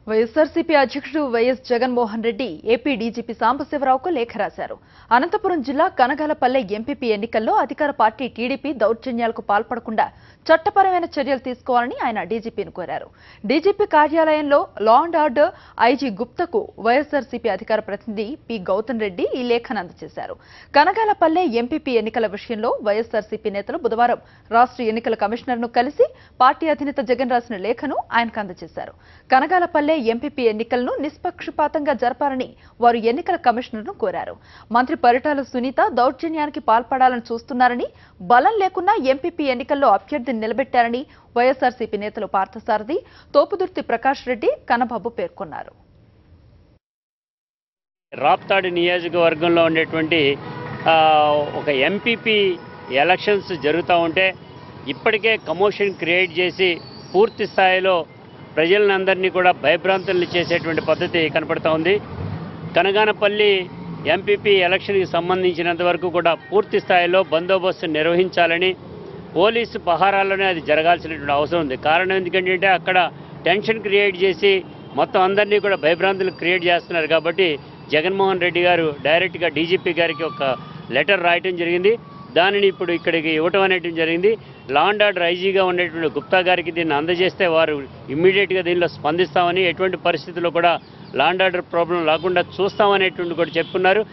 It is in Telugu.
వైఎస్ఆర్సీపీ అధ్యక్షుడు వైఎస్ జగన్మోహన్ రెడ్డి ఏపీ డీజీపీ సాంబశివరావుకు లేఖ రాశారు. అనంతపురం జిల్లా కనగాలపల్లె ఎంపీపీ ఎన్నికల్లో అధికార పార్టీ టీడీపీ దౌర్జన్యాలకు పాల్పడకుండా చట్టపరమైన చర్యలు తీసుకోవాలని ఆయన డీజీపీని కోరారు. డీజీపీ కార్యాలయంలో లా అండ్ ఆర్డర్ ఐజీ గుప్తకు వైఎస్ఆర్సీపీ అధికార ప్రతినిధి పి గౌతమ్ రెడ్డి ఈ లేఖను అందజేశారు. కనగాలపల్లె ఎంపీపీ ఎన్నికల విషయంలో వైఎస్ఆర్సీపీ నేతలు బుధవారం రాష్ట్ర ఎన్నికల కమిషనర్ను కలిసి పార్టీ అధినేత జగన్ రాసిన లేఖను ఆయనకు అందజేశారు. కనగాలపల్లె ఎంపీపీ ఎన్నికలను నిష్పక్షపాతంగా జరపాలని వారు ఎన్నికల కమిషనర్ను కోరారు. మంత్రి పరిటాల సునీత దౌర్జన్యానికి పాల్పడాలని చూస్తున్నారని, బలం లేకున్నా ఎంపీపీ ఎన్నికల్లో అభ్యర్థిని నిలబెట్టారని వైఎస్ఆర్సీపీ నేతలు పార్థసారథి, తోపుదుర్తి ప్రకాష్ రెడ్డి, కన్నబాబు పేర్కొన్నారు. రాప్తాడు నియోజకవర్గంలో ఉండేటువంటి ఒక ఎంపీపీ ఎలక్షన్స్ జరుగుతూ ఉంటే ఇప్పటికే కమోషన్ క్రియేట్ చేసి పూర్తి స్థాయిలో ప్రజలందరినీ కూడా భయభ్రాంతుల్ని చేసేటువంటి పద్ధతి కనపడుతూ ఉంది. కనగానపల్లి ఎంపీపీ ఎలక్షన్కి సంబంధించినంత వరకు కూడా పూర్తి స్థాయిలో బందోబస్తు నిర్వహించాలని, పోలీసు పహారాల్లోనే అది జరగాల్సినటువంటి అవసరం ఉంది. కారణం ఎందుకంటే అక్కడ టెన్షన్ క్రియేట్ చేసి మొత్తం అందరినీ కూడా భయభ్రాంతులు క్రియేట్ చేస్తున్నారు. కాబట్టి జగన్మోహన్ రెడ్డి గారు డైరెక్ట్గా డీజీపీ గారికి ఒక లెటర్ రాయటం జరిగింది. దానిని ఇప్పుడు ఇక్కడికి ఇవ్వటం అనేటువంటి జరిగింది. లా అండ్ ఆర్డర్ ఐజీగా ఉండేటువంటి గుప్తా గారికి దీన్ని అందజేస్తే వారు ఇమ్మీడియట్గా దీనిలో స్పందిస్తామని, ఎటువంటి పరిస్థితుల్లో కూడా లా అండ్ ఆర్డర్ ప్రాబ్లం లేకుండా చూస్తామనేటువంటి కూడా చెప్పుకున్నారు.